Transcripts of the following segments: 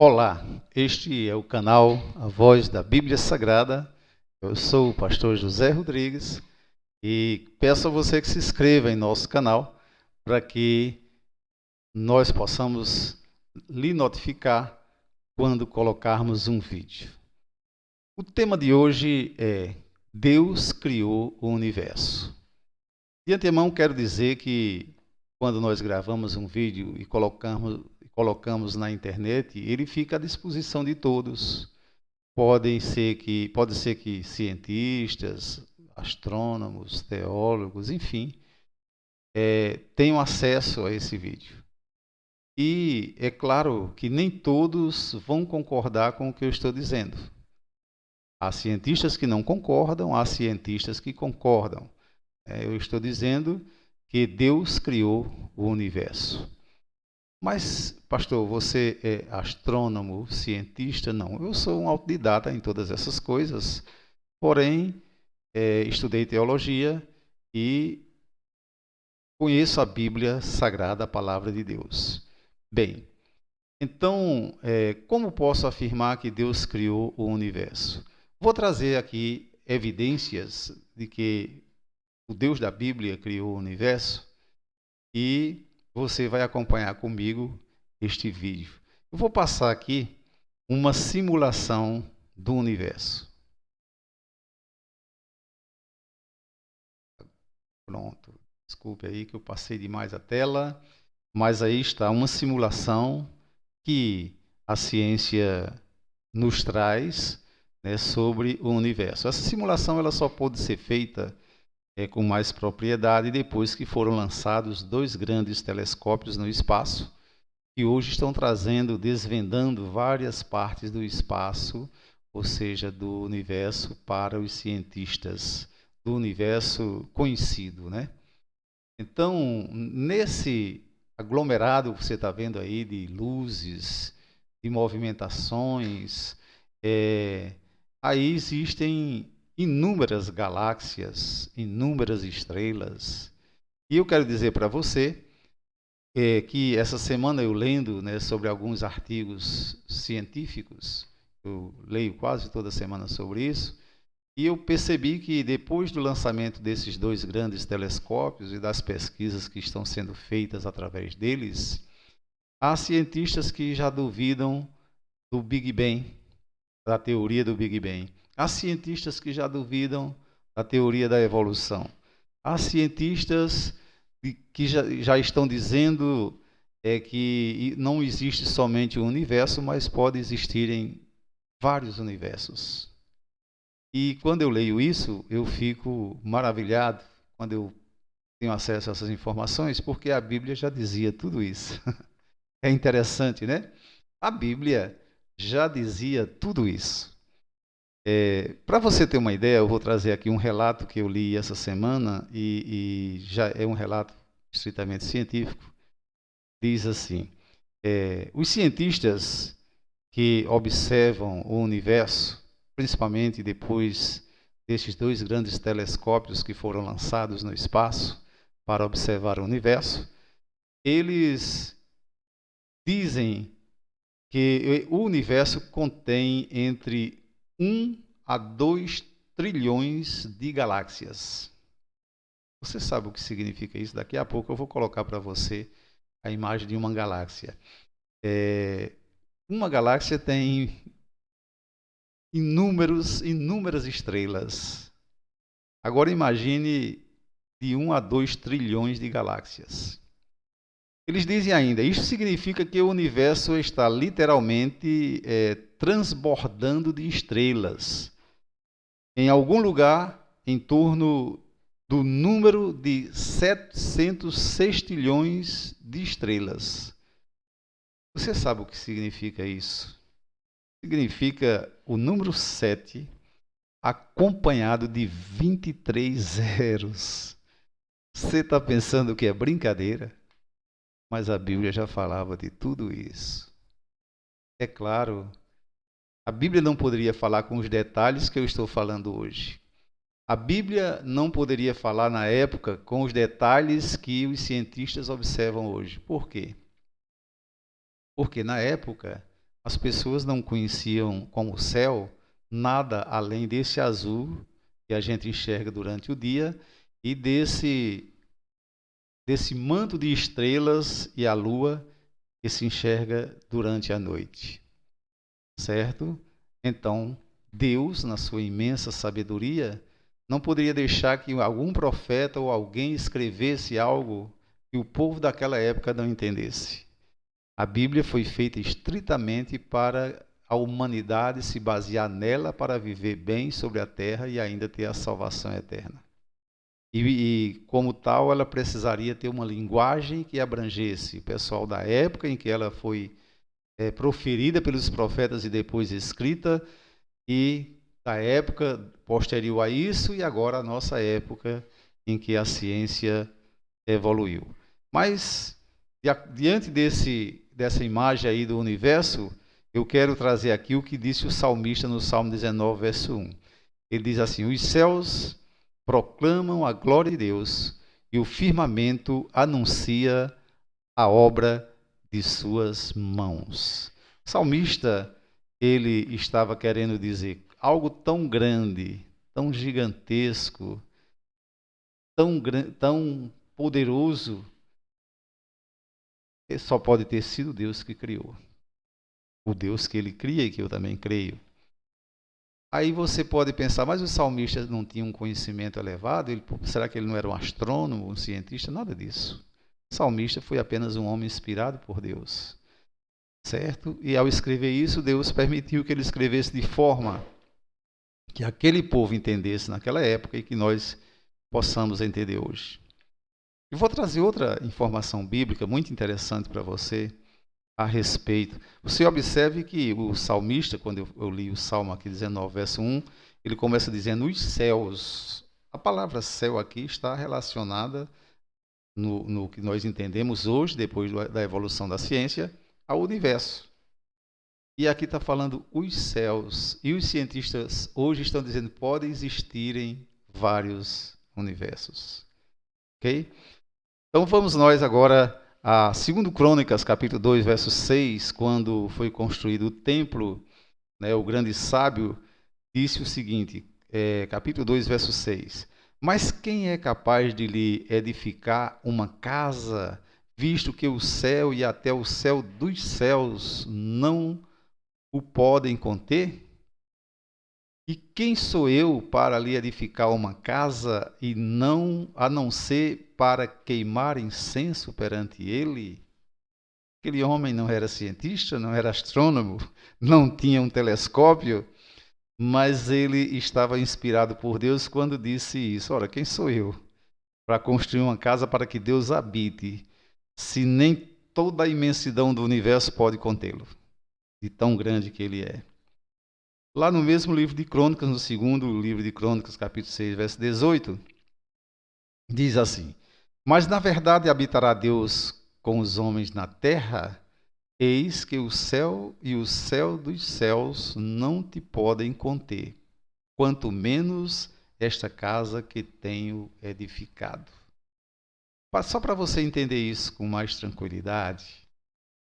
Olá, este é o canal A Voz da Bíblia Sagrada. Eu sou o pastor José Rodrigues e peço a você que se inscreva em nosso canal para que nós possamos lhe notificar quando colocarmos um vídeo. O tema de hoje é Deus criou o universo. De antemão quero dizer que quando nós gravamos um vídeo e colocamos na internet, ele fica à disposição de todos. Pode ser que cientistas, astrônomos, teólogos, enfim, tenham acesso a esse vídeo. E é claro que nem todos vão concordar com o que eu estou dizendo. Há cientistas que não concordam, há cientistas que concordam. Eu estou dizendo que Deus criou o universo. Mas, pastor, você é astrônomo, cientista? Não, eu sou um autodidata em todas essas coisas, porém, estudei teologia e conheço a Bíblia Sagrada, a Palavra de Deus. Bem, então, como posso afirmar que Deus criou o universo? Vou trazer aqui evidências de que o Deus da Bíblia criou o universo e você vai acompanhar comigo este vídeo. Eu vou passar aqui uma simulação do universo. Pronto. Desculpe aí que eu passei demais a tela, mas aí está uma simulação que a ciência nos traz, né, sobre o universo. Essa simulação ela só pode ser feita com mais propriedade depois que foram lançados dois grandes telescópios no espaço, que hoje estão desvendando várias partes do espaço, ou seja, do universo para os cientistas, do universo conhecido, né? Então, nesse aglomerado que você está vendo aí de luzes, de movimentações, aí existem inúmeras galáxias, inúmeras estrelas. E eu quero dizer para você que essa semana eu lendo, né, sobre alguns artigos científicos, eu leio quase toda semana sobre isso, e eu percebi que depois do lançamento desses dois grandes telescópios e das pesquisas que estão sendo feitas através deles, há cientistas que já duvidam do Big Bang, da teoria do Big Bang. Há cientistas que já duvidam da teoria da evolução. Há cientistas que já estão dizendo que não existe somente um universo, mas pode existirem vários universos. E quando eu leio isso, eu fico maravilhado quando eu tenho acesso a essas informações, porque a Bíblia já dizia tudo isso. É interessante, né? A Bíblia já dizia tudo isso. Para você ter uma ideia, eu vou trazer aqui um relato que eu li essa semana e já é um relato estritamente científico. Diz assim: os cientistas que observam o universo, principalmente depois destes dois grandes telescópios que foram lançados no espaço para observar o universo, eles dizem que o universo contém entre 1 a 2 trilhões de galáxias. Você sabe o que significa isso? Daqui a pouco eu vou colocar para você a imagem de uma galáxia. Uma galáxia tem inúmeras estrelas. Agora imagine de 1 a 2 trilhões de galáxias. Eles dizem ainda, isso significa que o universo está literalmente transbordando de estrelas. Em algum lugar, em torno do número de 700 sextilhões de estrelas. Você sabe o que significa isso? Significa o número 7 acompanhado de 23 zeros. Você está pensando que é brincadeira? Mas a Bíblia já falava de tudo isso. É claro, a Bíblia não poderia falar com os detalhes que eu estou falando hoje. A Bíblia não poderia falar na época com os detalhes que os cientistas observam hoje. Por quê? Porque na época as pessoas não conheciam como céu nada além desse azul que a gente enxerga durante o dia e desse manto de estrelas e a lua que se enxerga durante a noite, certo? Então, Deus, na sua imensa sabedoria, não poderia deixar que algum profeta ou alguém escrevesse algo que o povo daquela época não entendesse. A Bíblia foi feita estritamente para a humanidade se basear nela para viver bem sobre a terra e ainda ter a salvação eterna. Como tal, ela precisaria ter uma linguagem que abrangesse o pessoal da época em que ela foi proferida pelos profetas e depois escrita, e da época posterior a isso, e agora a nossa época em que a ciência evoluiu. Mas, diante dessa imagem aí do universo, eu quero trazer aqui o que disse o salmista no Salmo 19, verso 1. Ele diz assim: os céus proclamam a glória de Deus e o firmamento anuncia a obra de suas mãos. O salmista, ele estava querendo dizer algo tão grande, tão gigantesco, tão poderoso, que só pode ter sido Deus que criou. O Deus que ele cria e que eu também creio. Aí você pode pensar, mas o salmista não tinha um conhecimento elevado? Será que ele não era um astrônomo, um cientista? Nada disso. O salmista foi apenas um homem inspirado por Deus, certo? E ao escrever isso, Deus permitiu que ele escrevesse de forma que aquele povo entendesse naquela época e que nós possamos entender hoje. Eu vou trazer outra informação bíblica muito interessante para você a respeito. Você observe que o salmista, quando eu li o Salmo aqui 19, verso 1, ele começa dizendo os céus. A palavra céu aqui está relacionada no que nós entendemos hoje, depois da evolução da ciência, ao universo. E aqui está falando os céus. E os cientistas hoje estão dizendo que podem existirem vários universos. Ok? Então vamos nós agora a 2 Crônicas, capítulo 2, verso 6, quando foi construído o templo, né, o grande sábio disse o seguinte, capítulo 2, verso 6. Mas quem é capaz de lhe edificar uma casa, visto que o céu e até o céu dos céus não o podem conter? E quem sou eu para lhe edificar uma casa e a não ser para queimar incenso perante ele? Aquele homem não era cientista, não era astrônomo, não tinha um telescópio, mas ele estava inspirado por Deus quando disse isso. Ora, quem sou eu para construir uma casa para que Deus habite, se nem toda a imensidão do universo pode contê-lo, de tão grande que ele é? Lá no mesmo livro de Crônicas, no segundo livro de Crônicas, capítulo 6, verso 18, diz assim: mas na verdade habitará Deus com os homens na terra? Eis que o céu e o céu dos céus não te podem conter, quanto menos esta casa que tenho edificado. Só para você entender isso com mais tranquilidade,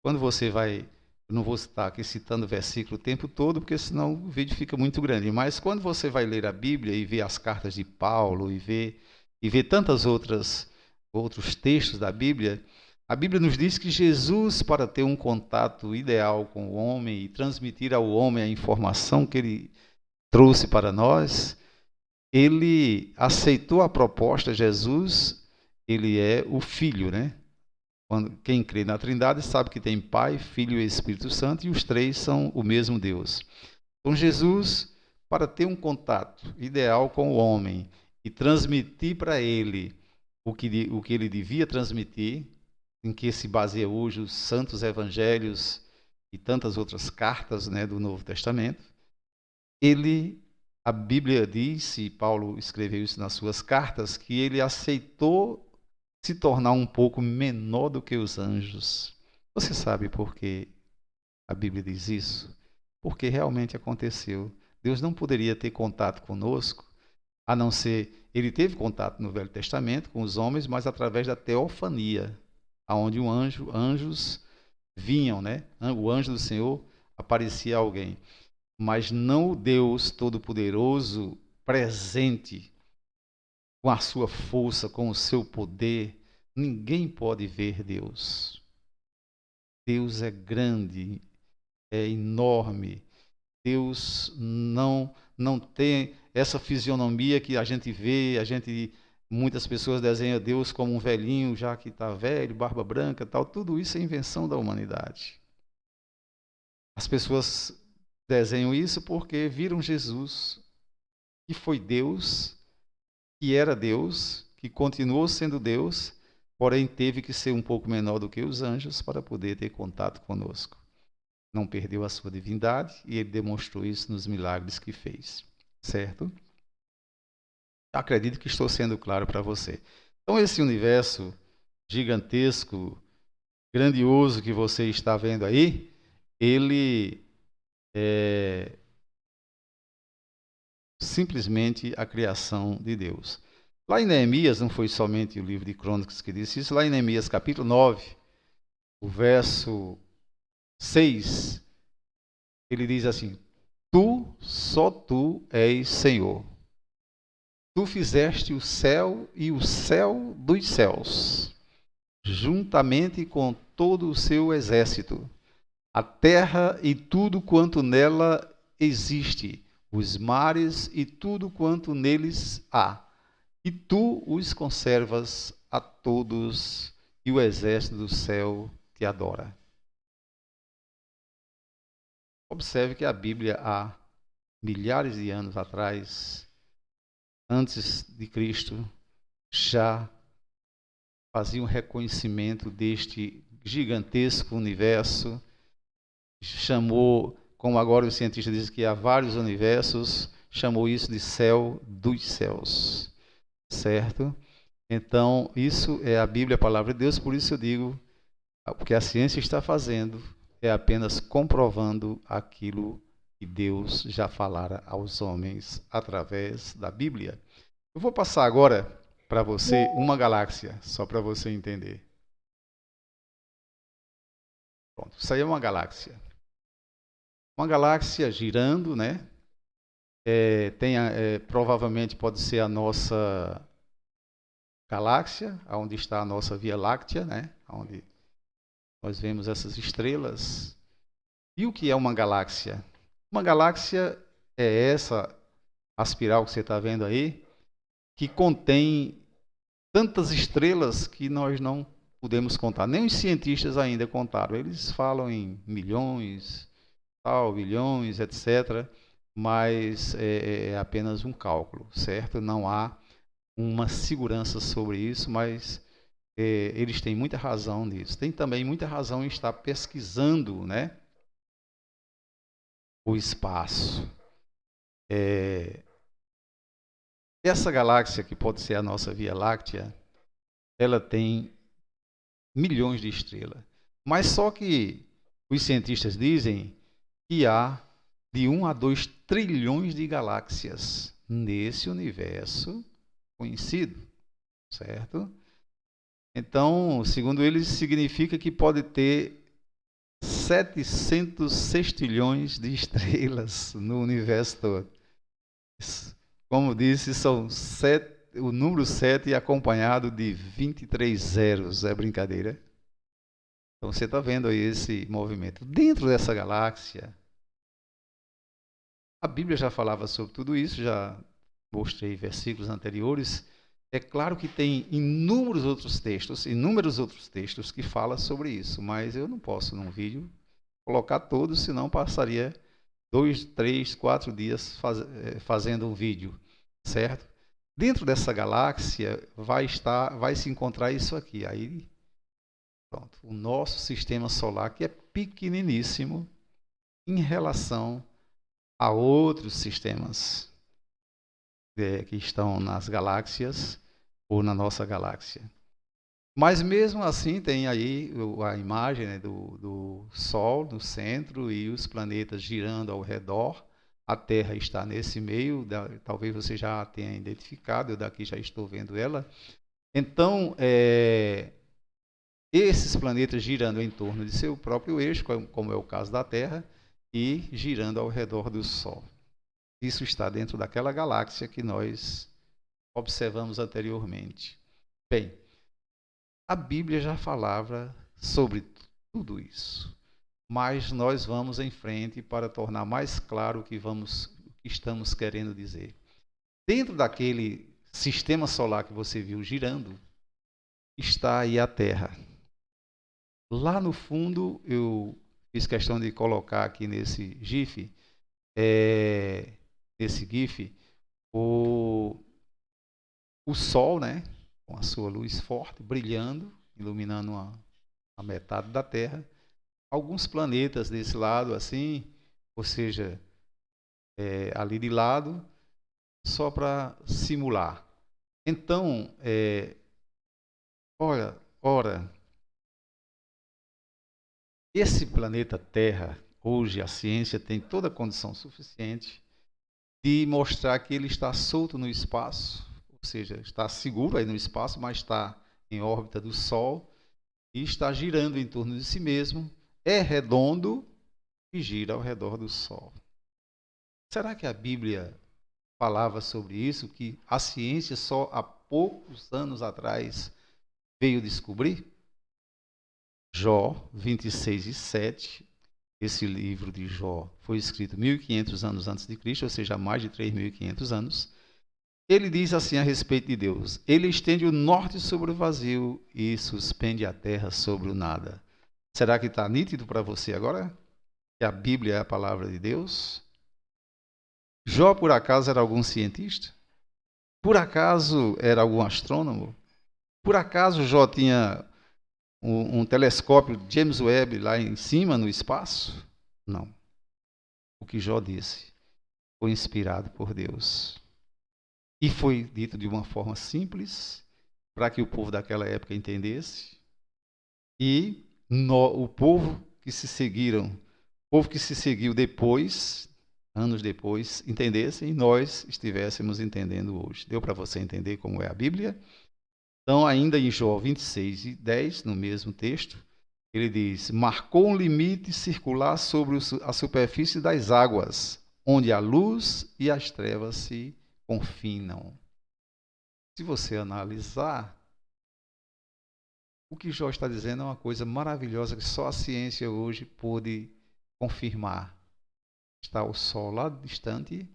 quando você vai, eu não vou estar aqui citando o versículo o tempo todo, porque senão o vídeo fica muito grande, mas quando você vai ler a Bíblia e ver as cartas de Paulo e ver tantas outros textos da Bíblia, a Bíblia nos diz que Jesus, para ter um contato ideal com o homem e transmitir ao homem a informação que ele trouxe para nós, ele aceitou a proposta. Jesus, ele é o Filho, né? Quem crê na Trindade sabe que tem Pai, Filho e Espírito Santo, e os três são o mesmo Deus. Então Jesus, para ter um contato ideal com o homem e transmitir para ele o que ele devia transmitir, em que se baseia hoje os santos evangelhos e tantas outras cartas, né, do Novo Testamento, a Bíblia diz, e Paulo escreveu isso nas suas cartas, que ele aceitou se tornar um pouco menor do que os anjos. Você sabe por que a Bíblia diz isso? Porque realmente aconteceu. Deus não poderia ter contato conosco, a não ser, ele teve contato no Velho Testamento com os homens, mas através da teofania, onde anjos vinham, né? O anjo do Senhor aparecia alguém. Mas não o Deus Todo-Poderoso presente com a sua força, com o seu poder. Ninguém pode ver Deus. Deus é grande, é enorme. Deus não tem essa fisionomia que a gente vê, muitas pessoas desenham Deus como um velhinho já que está velho, barba branca, tal. Tudo isso é invenção da humanidade. As pessoas desenham isso porque viram Jesus, que foi Deus, que era Deus, que continuou sendo Deus, porém teve que ser um pouco menor do que os anjos para poder ter contato conosco. Não perdeu a sua divindade e ele demonstrou isso nos milagres que fez. Certo? Acredito que estou sendo claro para você. Então, esse universo gigantesco, grandioso que você está vendo aí, ele é simplesmente a criação de Deus. Lá em Neemias, não foi somente o livro de Crônicas que disse isso, lá em Neemias capítulo 9, o verso 6, ele diz assim: só tu és Senhor. Tu fizeste o céu e o céu dos céus, juntamente com todo o seu exército, a terra e tudo quanto nela existe, os mares e tudo quanto neles há. E tu os conservas a todos, e o exército do céu te adora. Observe que a Bíblia, há milhares de anos atrás, antes de Cristo, já fazia um reconhecimento deste gigantesco universo. Chamou, como agora os cientistas dizem que há vários universos, chamou isso de céu dos céus. Certo? Então, isso é a Bíblia, a palavra de Deus, por isso eu digo, o que a ciência está fazendo é apenas comprovando aquilo que Deus já falara aos homens através da Bíblia. Eu vou passar agora para você uma galáxia, só para você entender. Pronto, isso aí é uma galáxia. Uma galáxia girando, né? Provavelmente pode ser a nossa galáxia, onde está a nossa Via Láctea, né? Onde nós vemos essas estrelas. E o que é uma galáxia? Uma galáxia é essa espiral que você está vendo aí, que contém tantas estrelas que nós não podemos contar. Nem os cientistas ainda contaram. Eles falam em milhões, bilhões, etc. Mas é apenas um cálculo, certo? Não há uma segurança sobre isso, mas eles têm muita razão nisso. Tem também muita razão em estar pesquisando, né, o espaço. Essa galáxia, que pode ser a nossa Via Láctea, ela tem milhões de estrelas. Mas só que os cientistas dizem que há de 1 a 2 trilhões de galáxias nesse universo conhecido, certo? Então, segundo eles, significa que pode ter 700 sextilhões de estrelas no universo todo. Como disse, são o número 7 acompanhado de 23 zeros. É brincadeira? Então você está vendo aí esse movimento. Dentro dessa galáxia, a Bíblia já falava sobre tudo isso, já mostrei versículos anteriores. É claro que tem inúmeros outros textos que falam sobre isso, mas eu não posso, num vídeo, colocar todos, senão passaria 2, 3, 4 dias fazendo um vídeo, certo? Dentro dessa galáxia vai se encontrar isso aqui. Aí, pronto, o nosso sistema solar, que é pequeniníssimo em relação a outros sistemas que estão nas galáxias ou na nossa galáxia. Mas mesmo assim tem aí a imagem, né, do Sol no centro e os planetas girando ao redor. A Terra está nesse meio, talvez você já tenha identificado, eu daqui já estou vendo ela. Então, esses planetas girando em torno de seu próprio eixo, como é o caso da Terra, e girando ao redor do Sol. Isso está dentro daquela galáxia que nós observamos anteriormente. Bem, a Bíblia já falava sobre tudo isso, mas nós vamos em frente para tornar mais claro o que estamos querendo dizer. Dentro daquele sistema solar que você viu girando, está aí a Terra. Lá no fundo, eu fiz questão de colocar aqui nesse GIF, o Sol, né, com a sua luz forte, brilhando, iluminando a metade da Terra. Alguns planetas desse lado, assim, ou seja, ali de lado, só para simular. Então, ora, esse planeta Terra, hoje a ciência tem toda a condição suficiente de mostrar que ele está solto no espaço, ou seja, está seguro aí no espaço, mas está em órbita do Sol e está girando em torno de si mesmo, é redondo e gira ao redor do Sol. Será que a Bíblia falava sobre isso, que a ciência só há poucos anos atrás veio descobrir? Jó 26:7, esse livro de Jó foi escrito 1500 anos antes de Cristo, ou seja, há mais de 3.500 anos. Ele diz assim a respeito de Deus: Ele estende o norte sobre o vazio e suspende a terra sobre o nada. Será que está nítido para você agora que a Bíblia é a palavra de Deus? Jó, por acaso, era algum cientista? Por acaso era algum astrônomo? Por acaso Jó tinha um telescópio James Webb lá em cima no espaço? Não. O que Jó disse foi inspirado por Deus. E foi dito de uma forma simples, para que o povo daquela época entendesse. E o povo que se seguiu depois, anos depois, entendesse, e nós estivéssemos entendendo hoje. Deu para você entender como é a Bíblia? Então, ainda em Jó 26:10, no mesmo texto, ele diz: marcou um limite circular sobre a superfície das águas, onde a luz e as trevas se confinam. Se você analisar, o que Jó está dizendo é uma coisa maravilhosa que só a ciência hoje pôde confirmar. Está o Sol lá distante,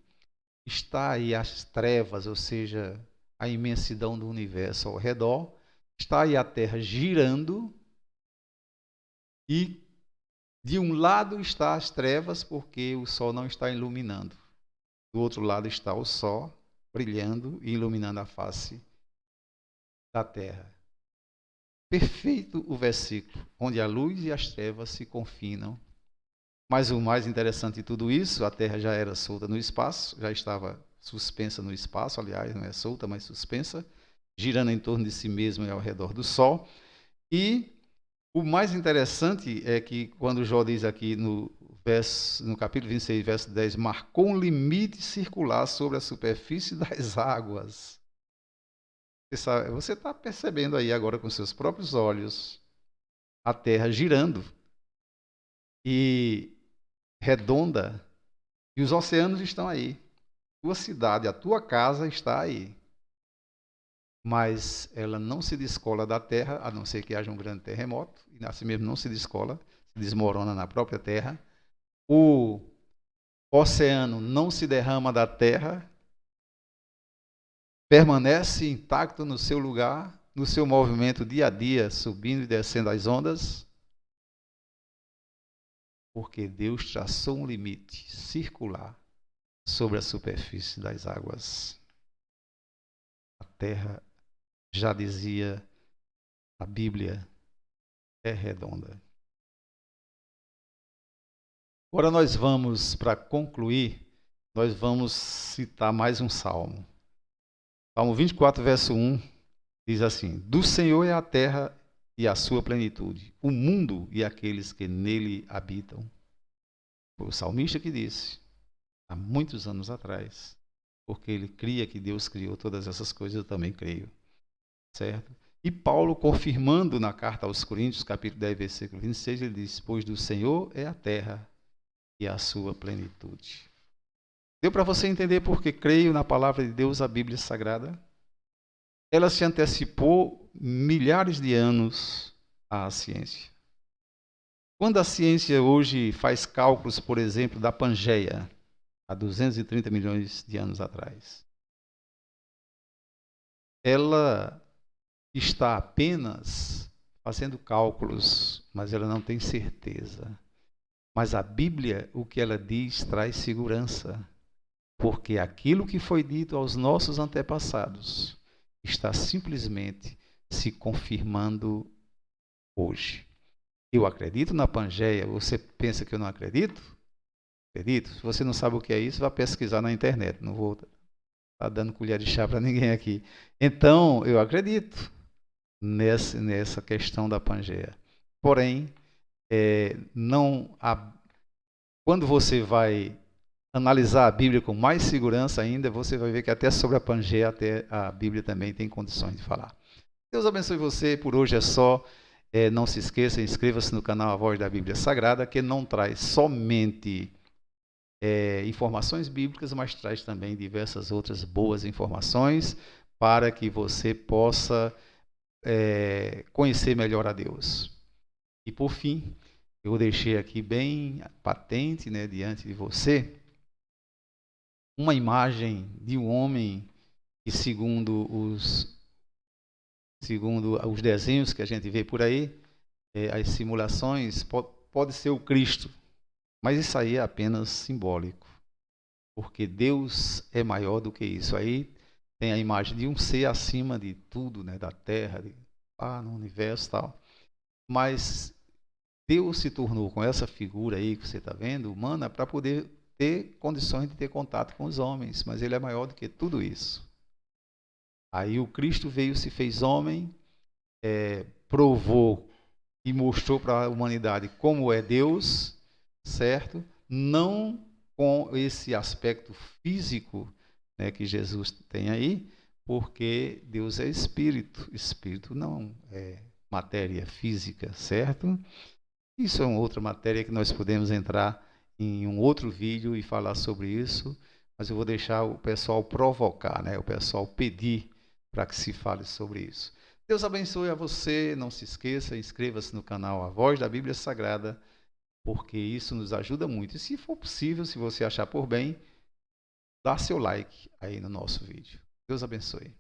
está aí as trevas, ou seja, a imensidão do universo ao redor, está aí a Terra girando e de um lado está as trevas porque o Sol não está iluminando. Do outro lado está o Sol brilhando e iluminando a face da Terra. Perfeito o versículo, onde a luz e as trevas se confinam. Mas o mais interessante de tudo isso, a Terra já era solta no espaço, já estava suspensa no espaço, aliás, não é solta, mas suspensa, girando em torno de si mesma e ao redor do Sol. E o mais interessante é que quando Jó diz aqui no capítulo 26, verso 10, marcou um limite circular sobre a superfície das águas. Você está percebendo aí agora com seus próprios olhos a Terra girando e redonda, e os oceanos estão aí. Tua cidade, a tua casa está aí. Mas ela não se descola da Terra, a não ser que haja um grande terremoto, e assim mesmo não se descola, se desmorona na própria Terra. O oceano não se derrama da Terra, permanece intacto no seu lugar, no seu movimento dia a dia, subindo e descendo as ondas, porque Deus traçou um limite circular sobre a superfície das águas. A Terra, já dizia a Bíblia, é redonda. Agora nós vamos, para concluir, nós vamos citar mais um salmo. Salmo 24, verso 1, diz assim: do Senhor é a terra e a sua plenitude, o mundo e aqueles que nele habitam. Foi o salmista que disse, há muitos anos atrás, porque ele cria que Deus criou todas essas coisas, eu também creio. Certo? E Paulo, confirmando na carta aos Coríntios, capítulo 10, versículo 26, ele diz: pois do Senhor é a terra, e a sua plenitude. Deu para você entender porque creio na palavra de Deus, a Bíblia Sagrada? Ela se antecipou milhares de anos à ciência. Quando a ciência hoje faz cálculos, por exemplo, da Pangeia, há 230 milhões de anos atrás, ela está apenas fazendo cálculos, mas ela não tem certeza. Mas a Bíblia, o que ela diz, traz segurança, porque aquilo que foi dito aos nossos antepassados está simplesmente se confirmando hoje. Eu acredito na Pangeia. Você pensa que eu não acredito? Acredito. Se você não sabe o que é isso, vá pesquisar na internet. Não vou estar dando colher de chá para ninguém aqui. Então, eu acredito nessa questão da Pangeia. Porém, quando você vai analisar a Bíblia com mais segurança ainda, você vai ver que até sobre a Pangeia, até a Bíblia também tem condições de falar. Deus abençoe você. Por hoje é só. Não se esqueça, inscreva-se no canal A Voz da Bíblia Sagrada, que não traz somente informações bíblicas, mas traz também diversas outras boas informações para que você possa conhecer melhor a Deus. E por fim, eu deixei aqui bem patente, né, diante de você, uma imagem de um homem que, segundo os desenhos que a gente vê por aí, as simulações, pode ser o Cristo, mas isso aí é apenas simbólico, porque Deus é maior do que isso. Aí tem a imagem de um ser acima de tudo, né, da terra, no universo e tal. Mas Deus se tornou com essa figura aí que você está vendo, humana, para poder ter condições de ter contato com os homens, mas ele é maior do que tudo isso. Aí o Cristo veio, se fez homem, provou e mostrou para a humanidade como é Deus, certo? Não com esse aspecto físico, né, que Jesus tem aí, porque Deus é espírito. Espírito não é matéria física, certo? Isso é uma outra matéria que nós podemos entrar em um outro vídeo e falar sobre isso, mas eu vou deixar o pessoal provocar, né? O pessoal pedir para que se fale sobre isso. Deus abençoe a você, não se esqueça, inscreva-se no canal A Voz da Bíblia Sagrada, porque isso nos ajuda muito. E se for possível, se você achar por bem, dá seu like aí no nosso vídeo. Deus abençoe.